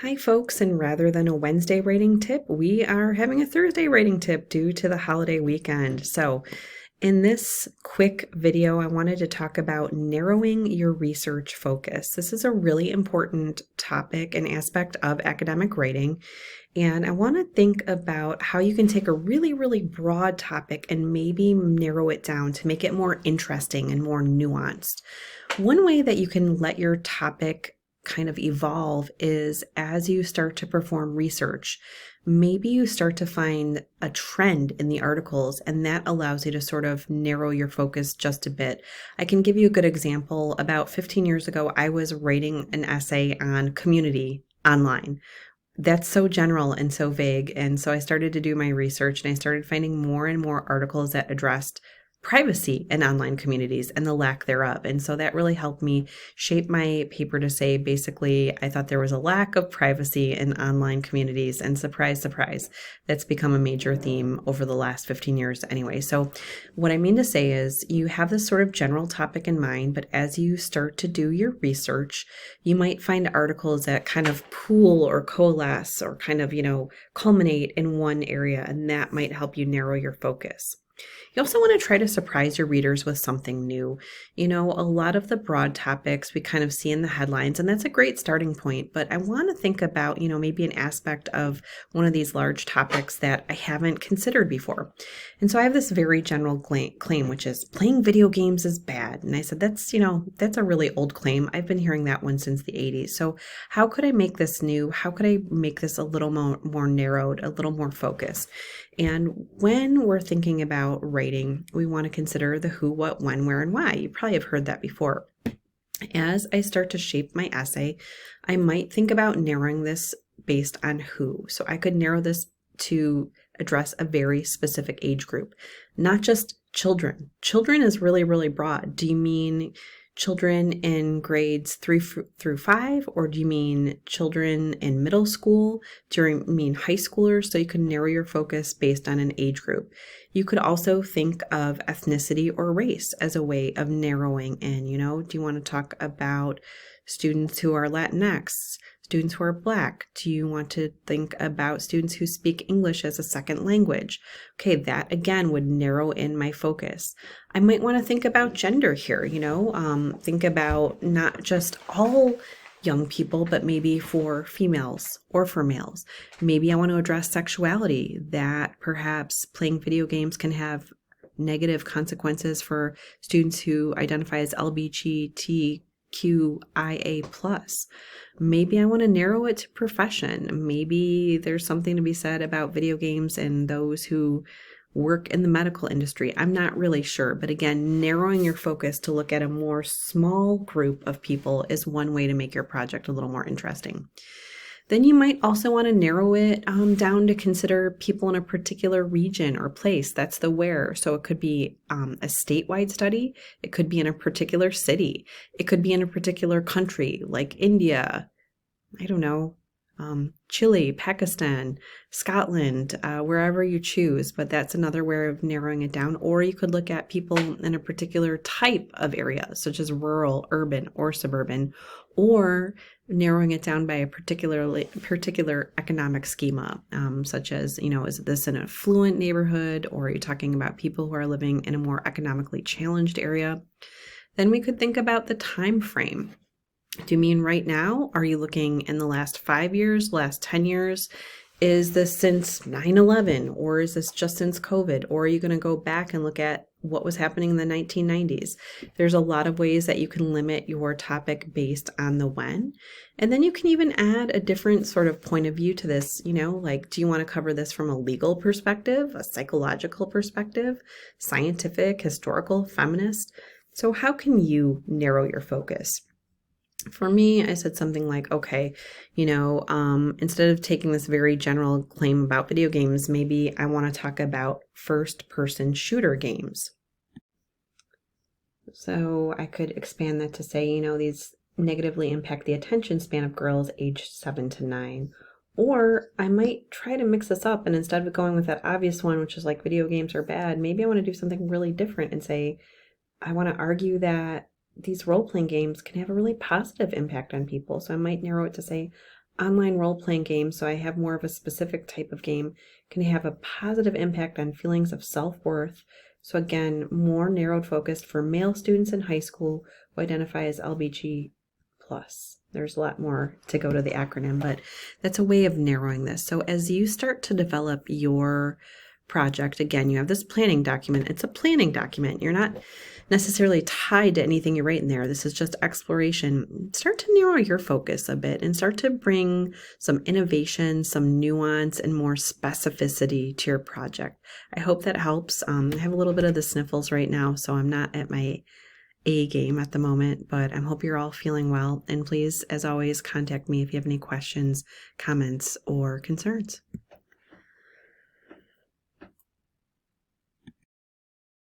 Hi, folks, and rather than a Wednesday rating tip, we are having a Thursday rating tip due to the holiday weekend. So, in this quick video, I wanted to talk about narrowing your research focus. This is a really important topic and aspect of academic writing, and I want to think about how you can take a really broad topic and maybe narrow it down to make it more interesting and more nuanced. One way that you can let your topic kind of evolve is as you start to perform research. Maybe you start to find a trend in the articles, and that allows you to sort of narrow your focus just a bit. I can give you a good example. About 15 years ago, I was writing an essay on community online. That's so general and so vague. And so I started to do my research and I started finding more and more articles that addressed privacy in online communities and the lack thereof. And so that really helped me shape my paper to say, basically, I thought there was a lack of privacy in online communities. And surprise, surprise, that's become a major theme over the last 15 years anyway. So what I mean to say is you have this sort of general topic in mind, but as you start to do your research, you might find articles that kind of pool or coalesce or kind of, culminate in one area, and that might help you narrow your focus. You also want to try to surprise your readers with something new. A lot of the broad topics we kind of see in the headlines, and that's a great starting point, but I want to think about, maybe an aspect of one of these large topics that I haven't considered before. And so I have this very general claim, which is playing video games is bad. And I said, that's a really old claim. I've been hearing that one since the 80s. So how could I make this new? How could I make this a little more narrowed, a little more focused? And when we're thinking about writing, we want to consider the who, what, when, where, and why. You probably have heard that before. As I start to shape my essay, I might think about narrowing this based on who. So I could narrow this to address a very specific age group, not just children. Children is really broad. Do you mean children in grades 3 through 5, or do you mean children in middle school? Do you mean high schoolers? So you can narrow your focus based on an age group. You could also think of ethnicity or race as a way of narrowing in. Do you want to talk about students who are Latinx, students who are Black? Do you want to think about students who speak English as a second language? Okay, that again would narrow in my focus. I might want to think about gender here, think about not just all young people, but maybe for females or for males. Maybe I want to address sexuality, that perhaps playing video games can have negative consequences for students who identify as LGBTQIA+. Maybe I want to narrow it to profession. Maybe there's something to be said about video games and those who work in the medical industry. I'm not really sure. But again, narrowing your focus to look at a more small group of people is one way to make your project a little more interesting. Then you might also want to narrow it down to consider people in a particular region or place. That's the where. So it could be a statewide study. It could be in a particular city. It could be in a particular country like India, I don't know, Chile, Pakistan, Scotland, wherever you choose. But that's another way of narrowing it down. Or you could look at people in a particular type of area, such as rural, urban, or suburban, or narrowing it down by a particular economic schema, such as, is this an affluent neighborhood, or are you talking about people who are living in a more economically challenged area? Then we could think about the time frame. Do you mean right now? Are you looking in the last 5 years, last 10 years? Is this since 9/11, or is this just since COVID? Or are you going to go back and look at what was happening in the 1990s? There's a lot of ways that you can limit your topic based on the when. And then you can even add a different sort of point of view to this, like, do you want to cover this from a legal perspective, a psychological perspective, scientific, historical, feminist? So how can you narrow your focus? For me, I said something like, okay, instead of taking this very general claim about video games, maybe I want to talk about first-person shooter games. So I could expand that to say, these negatively impact the attention span of girls aged 7 to 9. Or I might try to mix this up, and instead of going with that obvious one, which is like video games are bad, maybe I want to do something really different and say, I want to argue that these role-playing games can have a really positive impact on people. So I might narrow it to say, online role-playing game, so I have more of a specific type of game, can have a positive impact on feelings of self-worth. So again, more narrowed focused for male students in high school who identify as LBG plus. There's a lot more to go to the acronym, but that's a way of narrowing this. So as you start to develop your project, again, you have this planning document. It's a planning document. You're not necessarily tied to anything you write in there. This is just exploration. Start to narrow your focus a bit and start to bring some innovation, some nuance, and more specificity to your project. I hope that helps. I have a little bit of the sniffles right now, so I'm not at my A game at the moment, but I hope you're all feeling well. And please, as always, contact me if you have any questions, comments, or concerns.